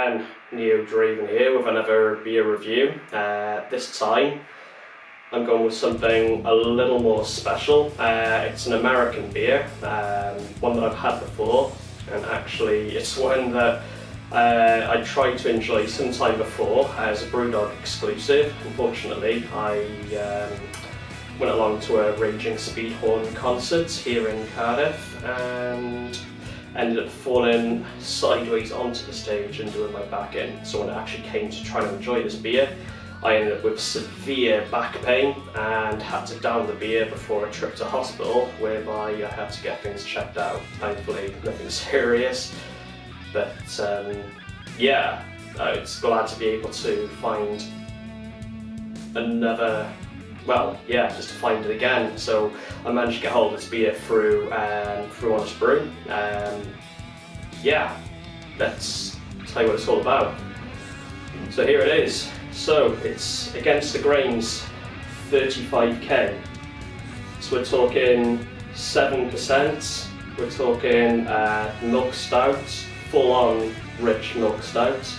again, Neo Draven here with another beer review. This time I'm going with something a little more special. It's an American beer, one that I've had before, and actually it's one that I tried to enjoy some time before as a Brewdog exclusive. Unfortunately, I went along to a Raging Speedhorn concert here in Cardiff and ended up falling sideways onto the stage and doing my back in. So when I actually came to try and enjoy this beer, I ended up with severe back pain and had to down the beer before a trip to hospital, whereby I had to get things checked out. Thankfully, nothing serious, but yeah, I was glad to be able to find another, well, yeah, just to find it again. So I managed to get hold of this beer through Honest Brew. Yeah, let's tell you what it's all about. So here it is. So it's Against the Grain's 35k. So we're talking 7%. We're talking Milk Stout, full-on rich Milk Stout.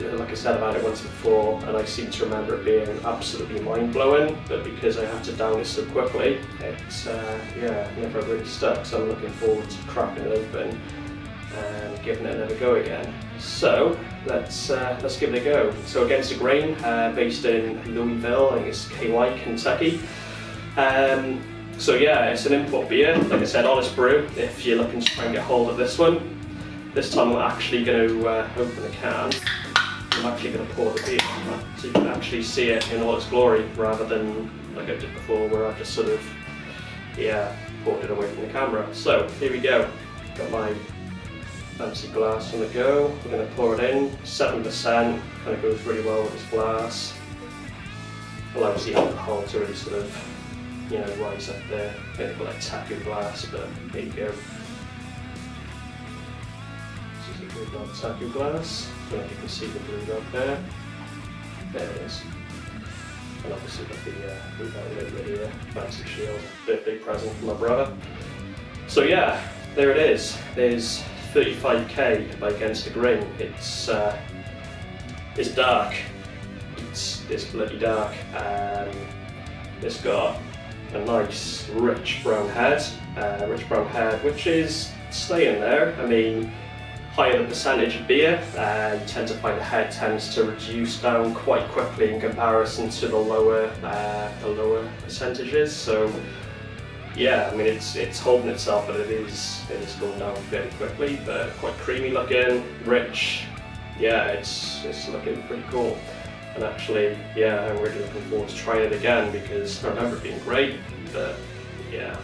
Like I said about it once before, and I seem to remember it being absolutely mind-blowing, but because I had to down it so quickly, it's yeah, never really stuck. So I'm looking forward to cracking it open and giving it another go again. So let's give it a go. So Against the Grain, based in Louisville, I think it's KY, Kentucky. So yeah, it's an import beer. Like I said, Honest Brew. If you're looking to try and get hold of this one, this time I'm actually going to open the can. I'm actually going to pour the beer so you can actually see it in all its glory, rather than like I did before where I just sort of, yeah, poured it away from the camera. So here we go. Got my fancy glass on the go. We're going to pour it in. 7%, kind of goes really well with this glass. Allows the alcohol to really sort of, you know, rise up there. I think like tapu glass, but there you go. This is a Brewdog tapu glass. I don't know if you can see the Brewdog there. There it is. And obviously got the Brewdog lid here, fancy shield, birthday present from my brother. So yeah, there it is. There's 35k by Against the Grain. It's dark. It's bloody dark. It's got a nice rich brown head, which is staying there. I mean, higher the percentage of beer, you tend to find the head tends to reduce down quite quickly in comparison to the lower percentages. So yeah, I mean it's holding itself, but it is going down very quickly, but quite creamy looking, rich. Yeah, it's looking pretty cool. And actually, yeah, I'm really looking forward to trying it again, because I remember it being great, but yeah,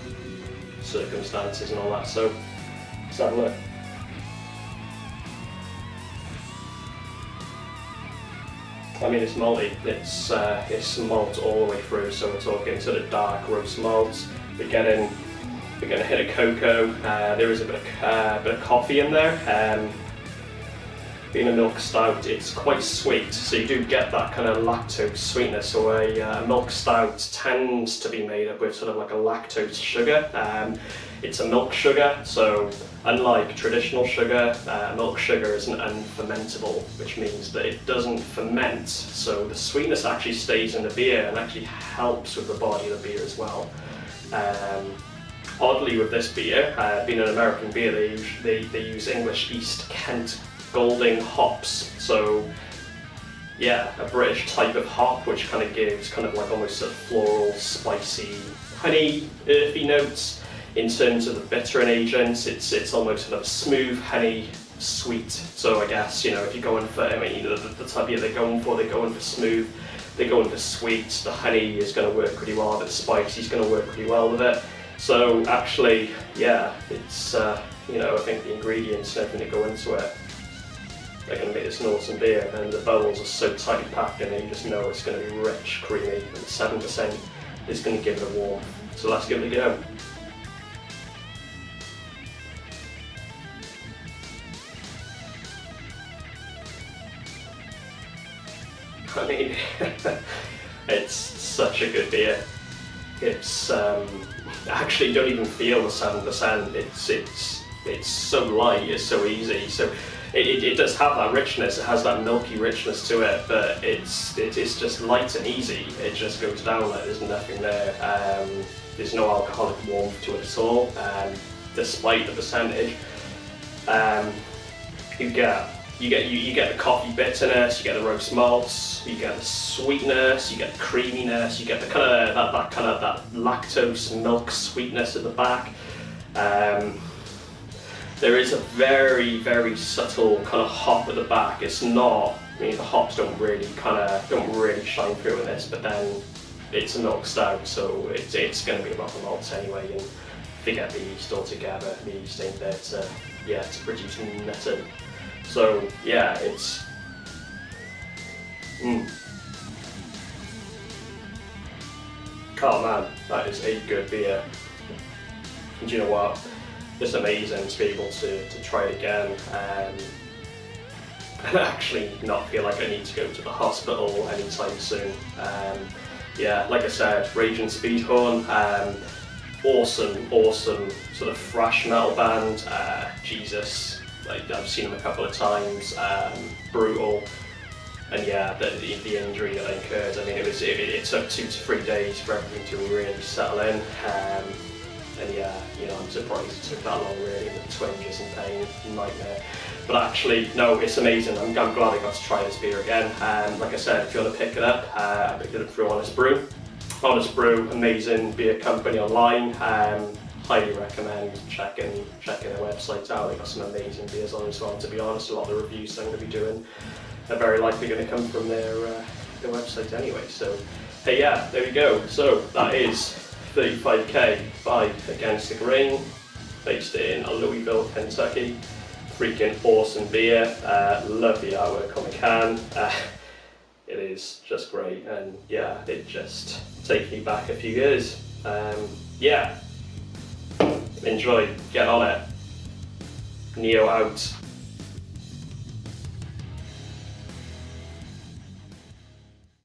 circumstances and all that. So let's have a look. I mean, it's malty. It's malt all the way through. So we're talking sort of dark roast malt. We're getting a hit of cocoa. There is a bit of coffee in there. Being a Milk Stout, it's quite sweet, so you do get that kind of lactose sweetness. So a Milk Stout tends to be made up with sort of like a lactose sugar. It's a milk sugar, so unlike traditional sugar, milk sugar is an unfermentable, which means that it doesn't ferment. So the sweetness actually stays in the beer and actually helps with the body of the beer as well. Oddly, with this beer, being an American beer, they use English East Kent Golding hops. So yeah, a British type of hop, which kind of gives kind of like almost sort of floral, spicy, honey, earthy notes. In terms of the bittering agents, it's almost sort of smooth, honey, sweet. So I guess, you know, if you're going for, I mean, the type of beer they're going for smooth, they're going for sweet. The honey is going to work pretty well, the spicy is going to work pretty well with it. So actually, yeah, it's, you know, I think the ingredients and everything that go into it, they're going to make this an awesome beer, and the bubbles are so tightly packed in there, you just know it's going to be rich, creamy, and 7% is going to give it a warmth. So let's give it a go. I mean, it's such a good beer. It's I don't even feel the 7%. It's so light. It's so easy. So it does have that richness. It has that milky richness to it, but it's just light and easy. It just goes down like there's nothing there. There's no alcoholic warmth to it at all, despite the percentage. You get the coffee bitterness, you get the roast malts, you get the sweetness, you get the creaminess, you get the that lactose milk sweetness at the back. There is a very, very subtle kind of hop at the back. It's not, I mean, the hops don't really shine through in this, but then it's a milk stout, so it's going to be about the malts anyway, and forget the yeast altogether. The yeast ain't there to produce nothing. So yeah, it's oh man, that is a good beer. And do you know what? It's amazing to be able to try it again and actually not feel like I need to go to the hospital anytime soon. Yeah, like I said, Raging Speedhorn, awesome sort of thrash metal band. Jesus, like, I've seen them a couple of times. Brutal, and yeah, the injury that I incurred. I mean, it took 2 to 3 days for everything to really settle in. And yeah, you know, I'm surprised it took that long really, with twinges and pain, nightmare. But actually, no, it's amazing. I'm glad I got to try this beer again. Like I said, if you want to pick it up, I picked it up through Honest Brew. Honest Brew, amazing beer company online. Highly recommend checking their website out. They've got some amazing beers on as well. To be honest, a lot of the reviews I'm going to be doing are very likely going to come from their website anyway. So, hey, yeah, there we go. So that is 35k by Against the Grain, based in Louisville, Kentucky. Freaking awesome beer. Love the artwork on the can. It is just great, and yeah, it just takes me back a few years. Yeah, enjoy, get on it. Neo out.